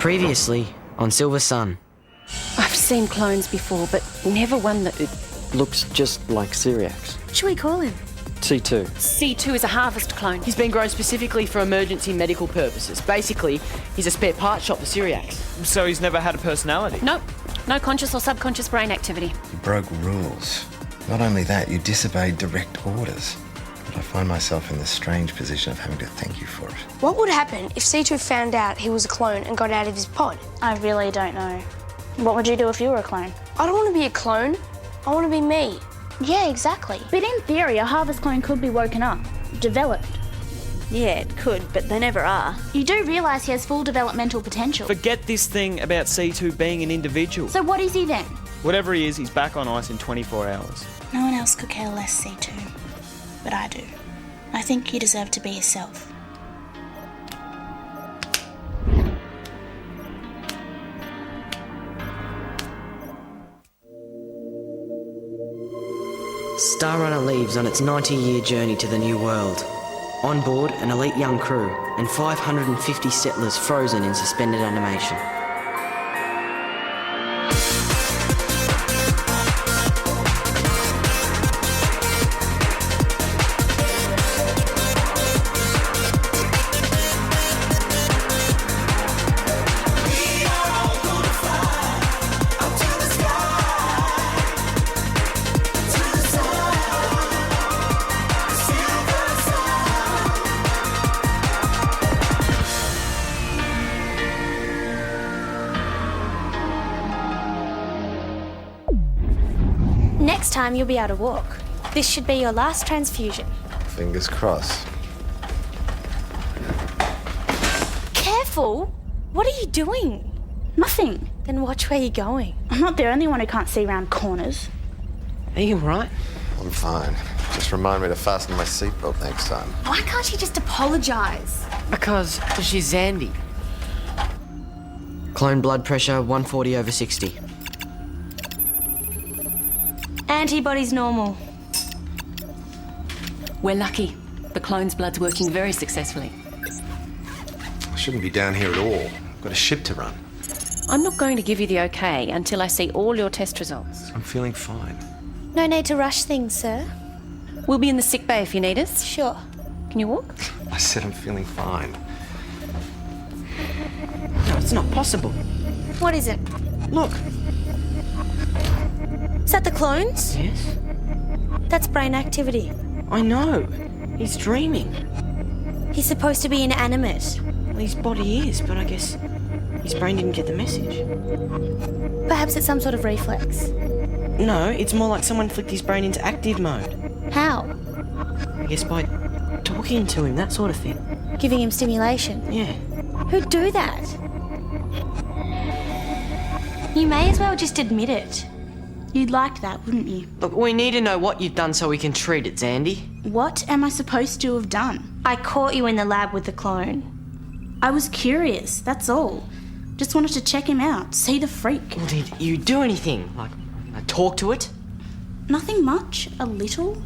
Previously on Silversun. I've seen clones before, but never one that... Looks just like Cyriax. What should we call him? C2. C2 is a harvest clone. He's been grown specifically for emergency medical purposes. Basically, he's a spare part shop for Cyriax. So he's never had a personality? Nope. No conscious or subconscious brain activity. You broke rules. Not only that, you disobeyed direct orders. But I find myself in the strange position of having to thank you for it. What would happen if C2 found out he was a clone and got out of his pod? I really don't know. What would you do if you were a clone? I don't want to be a clone. I want to be me. Yeah, exactly. But in theory, a harvest clone could be woken up, developed. Yeah, it could, but they never are. You do realise he has full developmental potential. Forget this thing about C2 being an individual. So what is he then? Whatever he is, he's back on ice in 24 hours. No one else could care less, C2. But I do. I think you deserve to be yourself. Star Runner leaves on its 90-year journey to the new world. On board, an elite young crew and 550 settlers frozen in suspended animation. Next time you'll be able to walk. This should be your last transfusion. Fingers crossed. Careful! What are you doing? Nothing. Then watch where you're going. I'm not the only one who can't see round corners. Are you alright? I'm fine. Just remind me to fasten my seatbelt next time. Why can't you just apologise? Because she's Zandie. Clone blood pressure 140/60. Antibodies normal. We're lucky. The clone's blood's working very successfully. I shouldn't be down here at all. I've got a ship to run. I'm not going to give you the okay until I see all your test results. I'm feeling fine. No need to rush things, sir. We'll be in the sick bay if you need us. Sure. Can you walk? I said I'm feeling fine. No, it's not possible. What is it? Look. Is that the clones? Yes? That's brain activity. I know. He's dreaming. He's supposed to be inanimate. Well, his body is, but I guess his brain didn't get the message. Perhaps it's some sort of reflex. No, it's more like someone flicked his brain into active mode. How? I guess by talking to him, that sort of thing. Giving him stimulation. Yeah. Who'd do that? You may as well just admit it. You'd like that, wouldn't you? Look, we need to know what you've done so we can treat it, Zandie. What am I supposed to have done? I caught you in the lab with the clone. I was curious, that's all. Just wanted to check him out, see the freak. Well, did you do anything? Like, talk to it? Nothing much, a little.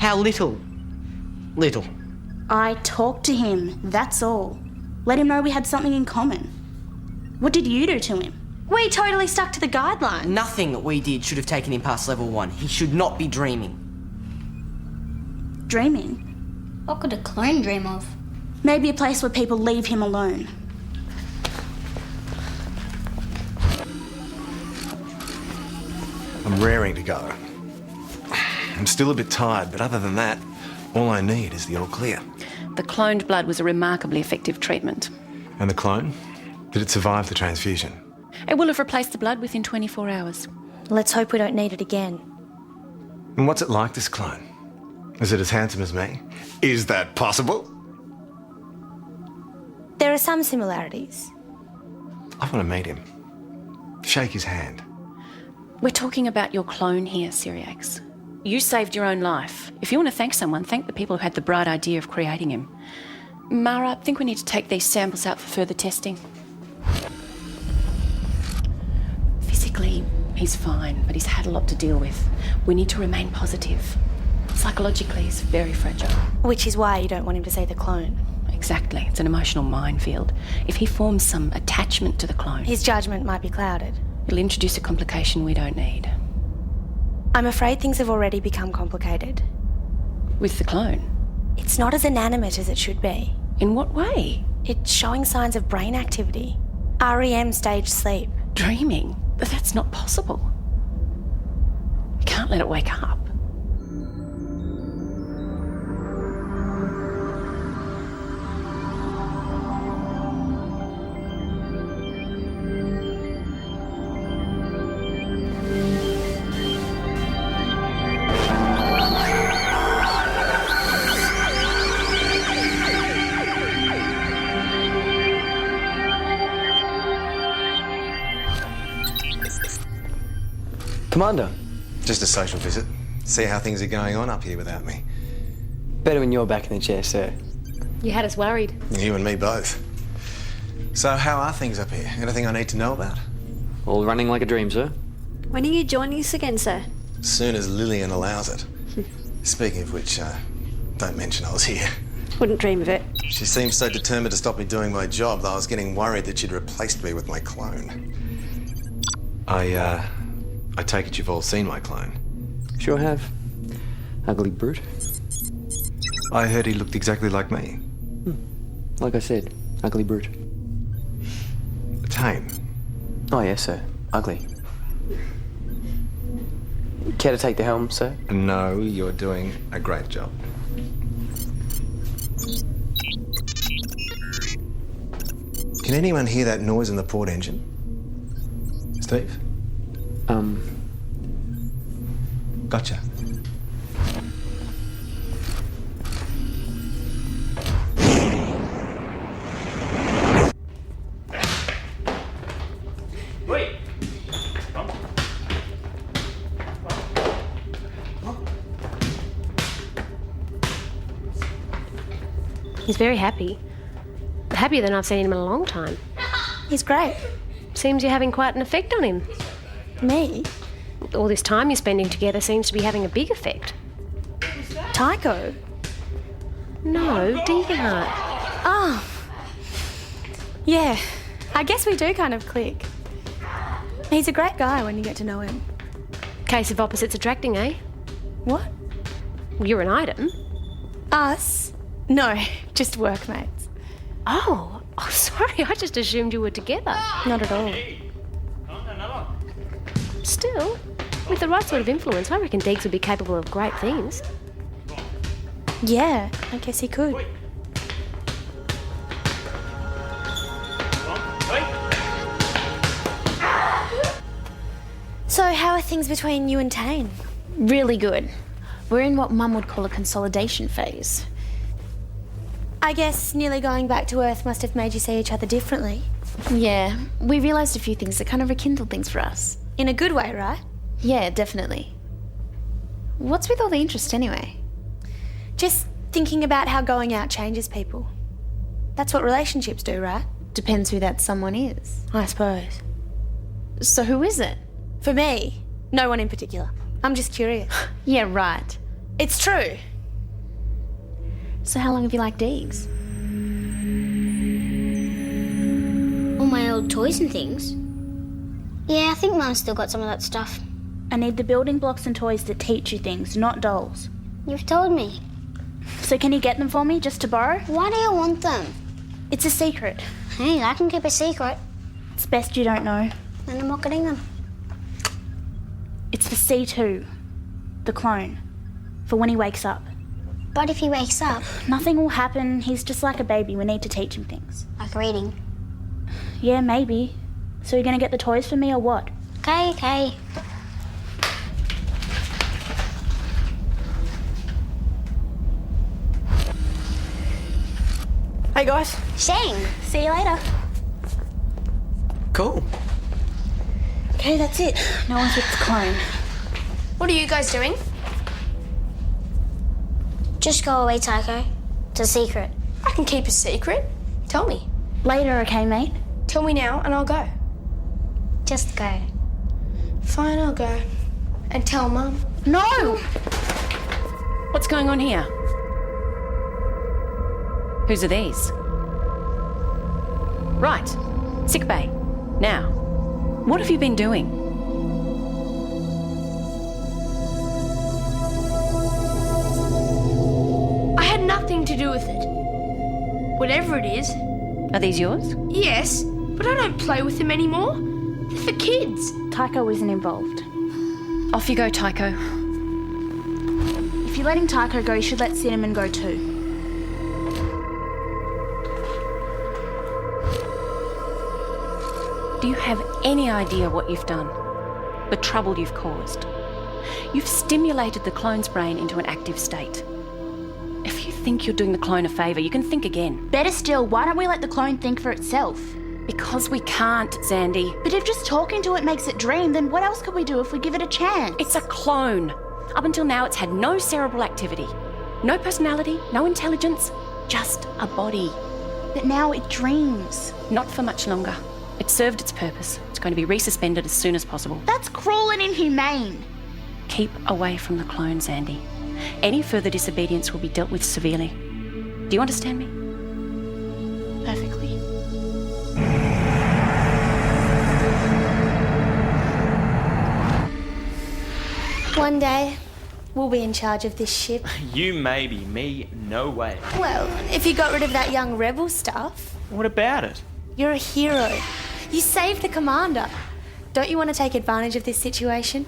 How little? Little. I talked to him, that's all. Let him know we had something in common. What did you do to him? We totally stuck to the guidelines. Nothing that we did should have taken him past level 1. He should not be dreaming. Dreaming? What could a clone dream of? Maybe a place where people leave him alone. I'm raring to go. I'm still a bit tired, but other than that, all I need is the all clear. The cloned blood was a remarkably effective treatment. And the clone? Did it survive the transfusion? It will have replaced the blood within 24 hours. Let's hope we don't need it again. And what's it like, this clone? Is it as handsome as me? Is that possible? There are some similarities. I want to meet him. Shake his hand. We're talking about your clone here, Cyriax. You saved your own life. If you want to thank someone, thank the people who had the bright idea of creating him. Mara, I think we need to take these samples out for further testing. Physically, he's fine, but he's had a lot to deal with. We need to remain positive. Psychologically, he's very fragile. Which is why you don't want him to see the clone. Exactly. It's an emotional minefield. If he forms some attachment to the clone, His judgment might be clouded. it'll introduce a complication we don't need. I'm afraid things have already become complicated. With the clone? It's not as inanimate as it should be. In what way? It's showing signs of brain activity. REM stage sleep. Dreaming? That's not possible. You can't let it wake up. Commander, Just a social visit. See how things are going on up here without me. better when you're back in the chair, sir. You had us worried. You and me both. So how are things up here? Anything I need to know about? All running like a dream, sir. When are you joining us again, sir? As soon as Lillian allows it. Speaking of which, don't mention I was here. Wouldn't dream of it. She seemed so determined to stop me doing my job that I was getting worried that she'd replaced me with my clone. I take it you've all seen my clone. Sure have. Ugly brute. I heard he looked exactly like me. Like I said, ugly brute. Tame. Oh, yes, sir. Ugly. Care to take the helm, sir? No, you're doing a great job. Can anyone hear that noise in the port engine? Steve? Gotcha. He's very happy. Happier than I've seen him in a long time. He's great. Seems you're having quite an effect on him. Me? All this time you're spending together seems to be having a big effect. Tycho? No, Degenhardt. Oh. Yeah, I guess we do kind of click. He's a great guy when you get to know him. Case of opposites attracting, eh? What? You're an item. Us? No, just workmates. Oh, sorry, I just assumed you were together. Not at all. Still, with the right sort of influence, I reckon Deegs would be capable of great things. Yeah, I guess he could. So how are things between you and Tane? Really good. We're in what Mum would call a consolidation phase. I guess nearly going back to Earth must have made you see each other differently. Yeah, we realised a few things that kind of rekindled things for us. In a good way, right? Yeah, definitely. What's with all the interest anyway? Just thinking about how going out changes people. That's what relationships do, right? Depends who that someone is. I suppose. So who is it? For me, no one in particular. I'm just curious. Yeah, right. It's true. So how long have you liked Deegs? All my old toys and things. Yeah, I think Mum's still got some of that stuff. I need the building blocks and toys that teach you things, not dolls. You've told me. So can you get them for me, just to borrow? Why do you want them? It's a secret. Hey, I can keep a secret. It's best you don't know. Then I'm not getting them. It's for C2, the clone, for when he wakes up. But if he wakes up... Nothing will happen. He's just like a baby. We need to teach him things. Like reading. Yeah, maybe. So you're gonna get the toys for me or what? Okay. Hey guys. Shane. See you later. Cool. Okay, that's it. No one's with the clone. What are you guys doing? Just go away, Tycho. It's a secret. I can keep a secret. Tell me. Later, okay, mate? Tell me now and I'll go. Just go. Fine, I'll go. And tell Mum. No! What's going on here? Whose are these? Right. Sick bay. Now, what have you been doing? I had nothing to do with it. Whatever it is. Are these yours? Yes, but I don't play with them anymore. They're for kids. Tycho isn't involved. Off you go, Tycho. If you're letting Tycho go, you should let Cinnamon go too. Do you have any idea what you've done? The trouble you've caused? You've stimulated the clone's brain into an active state. If you think you're doing the clone a favour, you can think again. Better still, why don't we let the clone think for itself? Because we can't, Zandie. But if just talking to it makes it dream, then what else could we do if we give it a chance? It's a clone. Up until now, it's had no cerebral activity. No personality, no intelligence, just a body. But now it dreams. Not for much longer. It served its purpose. It's going to be resuspended as soon as possible. That's cruel and inhumane. Keep away from the clone, Zandie. Any further disobedience will be dealt with severely. Do you understand me? Perfectly. One day, we'll be in charge of this ship. You maybe, me, no way. Well, if you got rid of that young rebel stuff. What about it? You're a hero. You saved the commander. Don't you want to take advantage of this situation?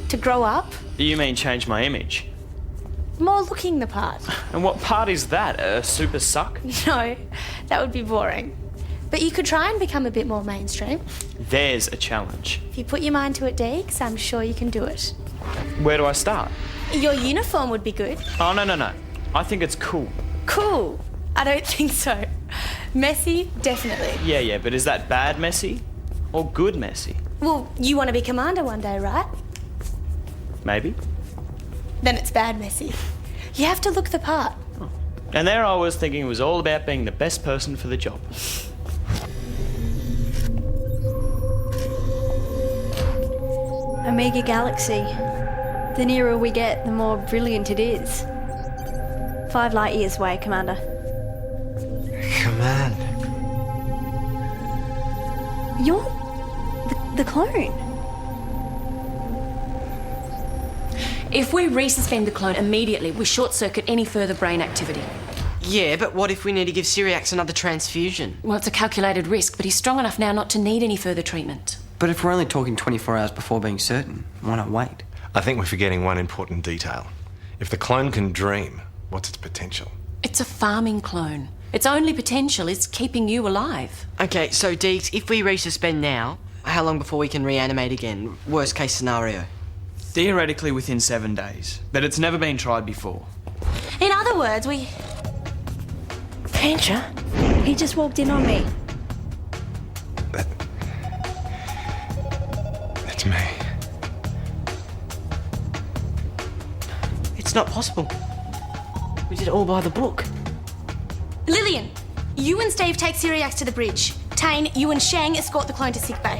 To grow up? You mean change my image? More looking the part. And what part is that? A super suck? No, that would be boring. But you could try and become a bit more mainstream. There's a challenge. If you put your mind to it, Deeks, I'm sure you can do it. Where do I start? Your uniform would be good. Oh, no. I think it's cool. Cool? I don't think so. Messy, definitely. Yeah, but is that bad messy? Or good messy? Well, you want to be commander one day, right? Maybe. Then it's bad messy. You have to look the part. And there I was thinking it was all about being the best person for the job. Omega Galaxy. The nearer we get, the more brilliant it is. 5 light years away, Commander. Command. You're the clone. If we resuspend the clone immediately, we short-circuit any further brain activity. Yeah, but what if we need to give Syriax another transfusion? Well, it's a calculated risk, but he's strong enough now not to need any further treatment. But if we're only talking 24 hours before being certain, why not wait? I think we're forgetting one important detail. If the clone can dream, what's its potential? It's a farming clone. Its only potential is keeping you alive. Okay, so Deeks, if we resuspend now, how long before we can reanimate again? Worst case scenario. Theoretically within 7 days, but it's never been tried before. In other words, we... Fancher? He just walked in on me. That's me. It's not possible. We did it all by the book. Lillian, you and Steve take Syriax to the bridge. Tane, you and Shang escort the clone to sickbay.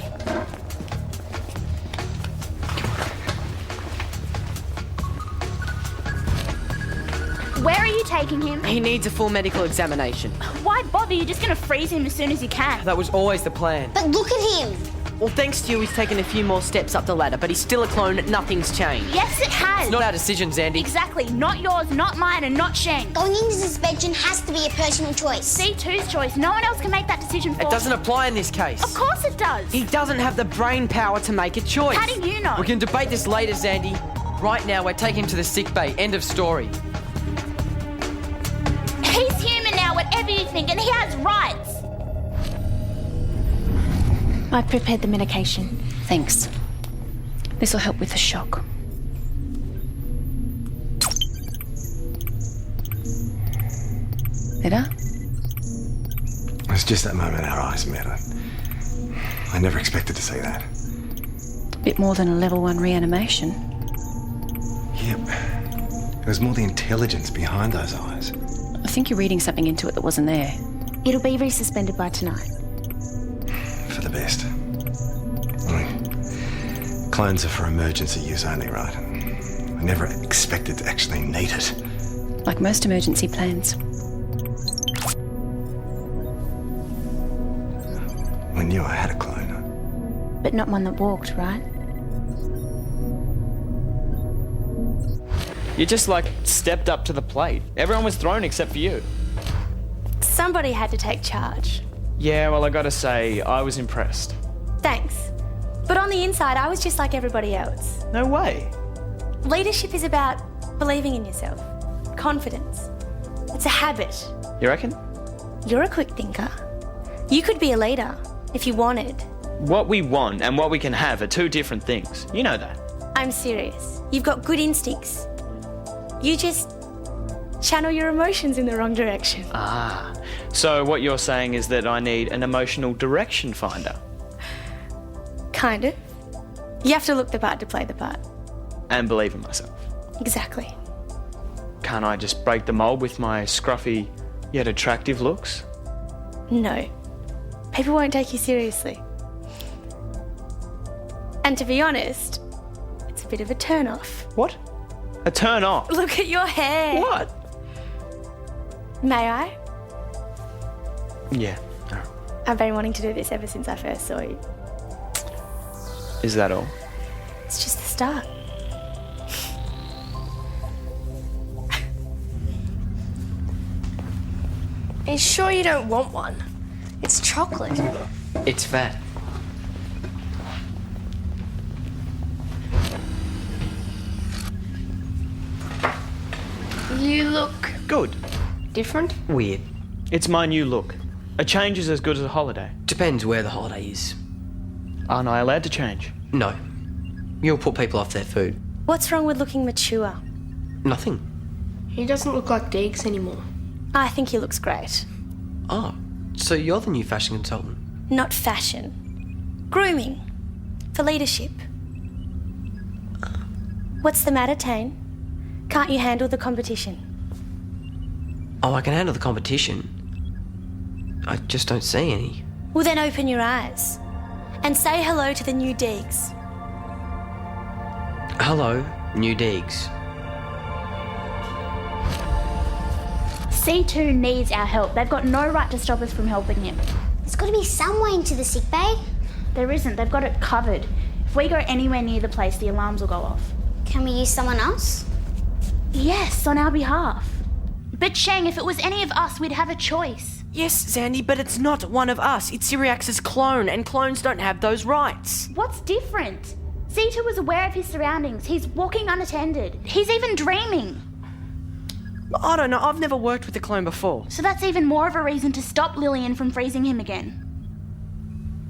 Where are you taking him? He needs a full medical examination. Why bother? You're just going to freeze him as soon as you can. That was always the plan. But look at him. Well, thanks to you, he's taken a few more steps up the ladder, but he's still a clone. Nothing's changed. Yes, it has. It's not our decision, Zandie. Exactly. Not yours, not mine, and not Shang. Going into suspension has to be a personal choice. C2's choice. No one else can make that decision for It doesn't apply in this case. Of course it does. He doesn't have the brain power to make a choice. How do you know? We can debate this later, Zandie. Right now, we're taking him to the sick bay. End of story. He's human now, whatever you think, and he has rights. I prepared the medication. Thanks. This will help with the shock. Better? It was just that moment our eyes met. I never expected to see that. Bit more than a level 1 reanimation. Yep. It was more the intelligence behind those eyes. I think you're reading something into it that wasn't there. It'll be resuspended by tonight. For the best. Clones are for emergency use only, right? I never expected to actually need it. Like most emergency plans. knew I had a clone. But not one that walked, right? You just, stepped up to the plate. Everyone was thrown except for you. Somebody had to take charge. Yeah, well, I gotta say, I was impressed. Thanks. But on the inside, I was just like everybody else. No way. Leadership is about believing in yourself. Confidence. It's a habit. You reckon? You're a quick thinker. You could be a leader if you wanted. What we want and what we can have are two different things. You know that. I'm serious. You've got good instincts. You just channel your emotions in the wrong direction. Ah. So what you're saying is that I need an emotional direction finder. Kind of. You have to look the part to play the part. And believe in myself. Exactly. Can't I just break the mold with my scruffy yet attractive looks? No. People won't take you seriously. And to be honest, it's a bit of a turn-off. What? A turn off? Look at your hair. What? May I? Yeah. I've been wanting to do this ever since I first saw you. Is that all? It's just the start. Are you sure you don't want one? It's chocolate. It's fat. You look Good. different. Weird. It's my new look. A change is as good as a holiday. Depends where the holiday is. Aren't I allowed to change? No. You'll put people off their food. What's wrong with looking mature? Nothing. He doesn't look like Deeks anymore. I think he looks great. Oh, so you're the new fashion consultant? Not fashion. Grooming. For leadership. What's the matter, Tane? Can't you handle the competition? Oh, I can handle the competition. I just don't see any. Well, then open your eyes. And say hello to the new Deeks. Hello, new Deeks. C2 needs our help. They've got no right to stop us from helping him. There's got to be some way into the sick bay. There isn't. They've got it covered. If we go anywhere near the place, the alarms will go off. Can we use someone else? Yes, on our behalf. But Shang, if it was any of us, we'd have a choice. Yes, Zandie, but it's not one of us. It's Syriax's clone, and clones don't have those rights. What's different? C2 was aware of his surroundings. He's walking unattended. He's even dreaming. I don't know. I've never worked with a clone before. So that's even more of a reason to stop Lillian from freezing him again.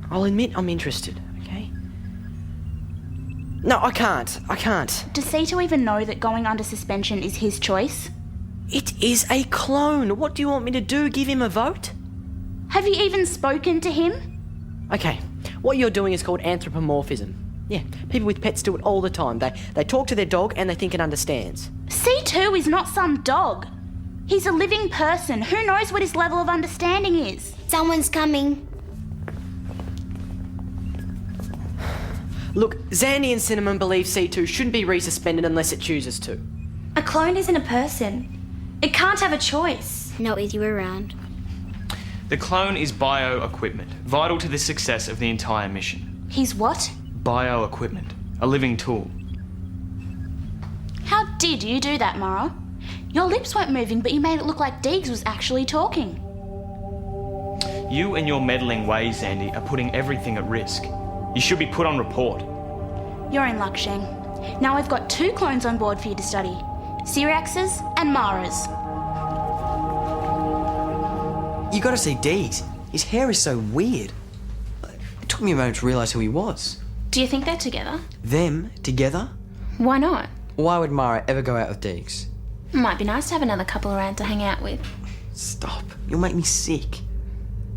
I'll admit I'm interested, okay? No, I can't. Does C2 even know that going under suspension is his choice? It is a clone. What do you want me to do? Give him a vote? Have you even spoken to him? Okay, what you're doing is called anthropomorphism. Yeah, people with pets do it all the time. They talk to their dog and they think it understands. C2 is not some dog. He's a living person. Who knows what his level of understanding is? Someone's coming. Look, Zandie and Cinnamon believe C2 shouldn't be resuspended unless it chooses to. A clone isn't a person. It can't have a choice. Not with you around. The clone is bio-equipment, vital to the success of the entire mission. He's what? Bio-equipment, a living tool. How did you do that, Mara? Your lips weren't moving, but you made it look like Deeks was actually talking. You and your meddling ways, Zandie, are putting everything at risk. You should be put on report. You're in luck, Shang. Now I've got 2 clones on board for you to study. Syriax's and Mara's. You gotta see Deeks. His hair is so weird. It took me a moment to realise who he was. Do you think they're together? Them, together? Why not? Why would Mara ever go out with Deeks? Might be nice to have another couple around to hang out with. Stop. You'll make me sick.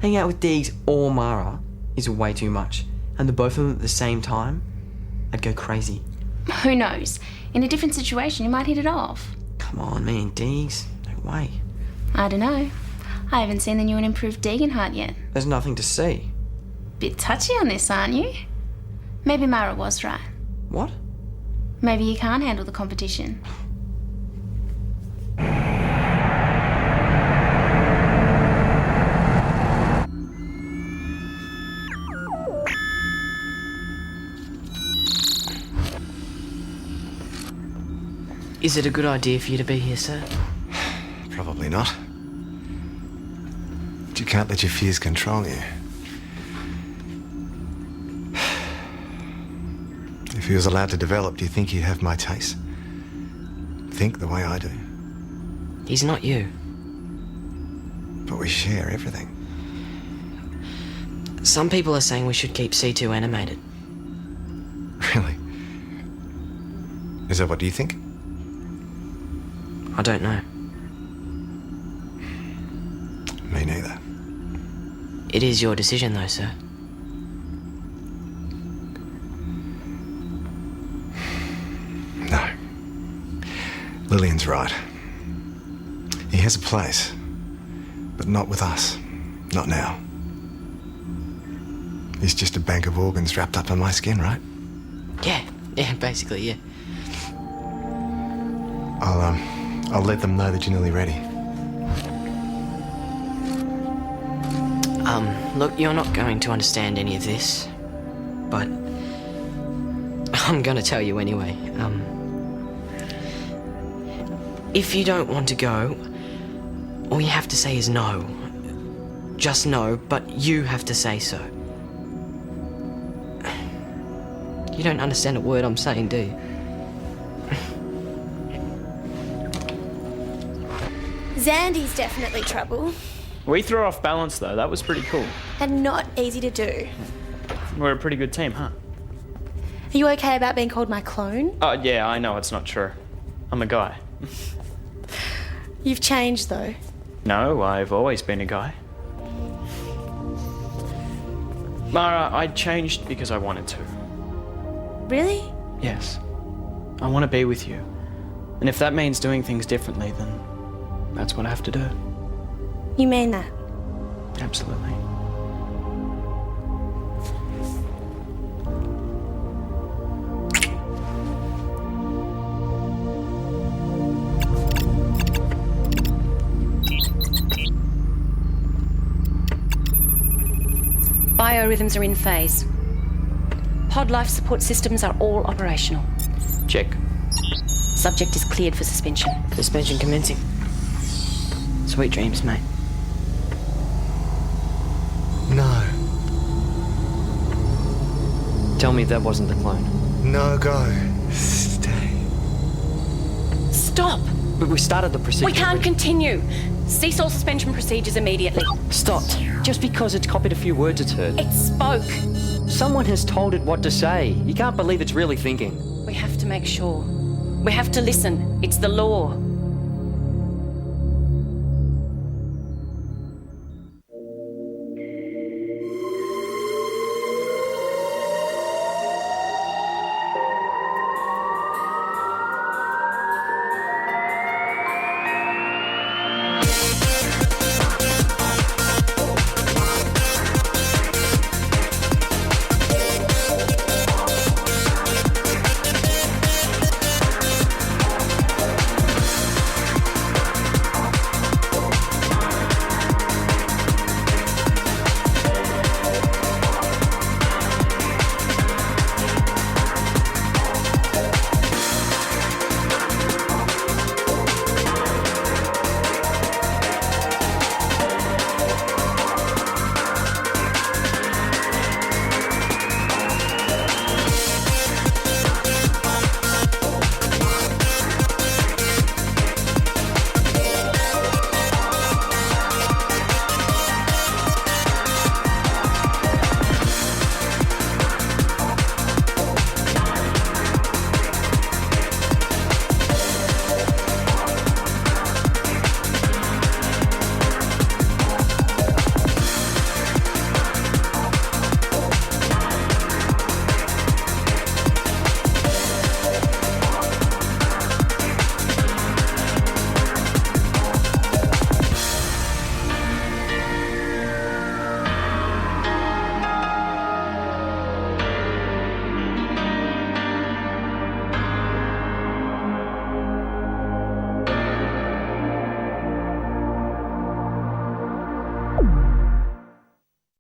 Hanging out with Deeks or Mara is way too much. And the both of them at the same time, I'd go crazy. Who knows? In a different situation, you might hit it off. Come on, me and Deeks. No way. I don't know. I haven't seen the new and improved Degenhardt yet. There's nothing to see. Bit touchy on this, aren't you? Maybe Mara was right. What? Maybe you can't handle the competition. Is it a good idea for you to be here, sir? Probably not. But you can't let your fears control you. If he was allowed to develop, do you think he'd have my taste? Think the way I do? He's not you. But we share everything. Some people are saying we should keep C2 animated. Really? Is that what you think? I don't know. Me neither. It is your decision, though, sir. No. Lillian's right. He has a place, but not with us. Not now. He's just a bank of organs wrapped up in my skin, right? Yeah, basically, yeah. I'll let them know that you're nearly ready. Look, you're not going to understand any of this, but I'm gonna tell you anyway. If you don't want to go, all you have to say is no. Just no, but you have to say so. You don't understand a word I'm saying, do you? Zandie's definitely trouble. We threw off balance, though. That was pretty cool. And not easy to do. We're a pretty good team, huh? Are you okay about being called my clone? Oh, yeah, I know it's not true. I'm a guy. You've changed, though. No, I've always been a guy. Mara, I changed because I wanted to. Really? Yes. I want to be with you. And if that means doing things differently, then that's what I have to do. You mean that? Absolutely. Biorhythms are in phase. Pod life support systems are all operational. Check. Subject is cleared for suspension. Suspension commencing. Sweet dreams, mate. No. Tell me that wasn't the clone. No, go. Stay. Stop! But we started the procedure. We can't continue. Cease all suspension procedures immediately. Stop. Just because it's copied a few words it's heard. It spoke. Someone has told it what to say. You can't believe it's really thinking. We have to make sure. We have to listen. It's the law.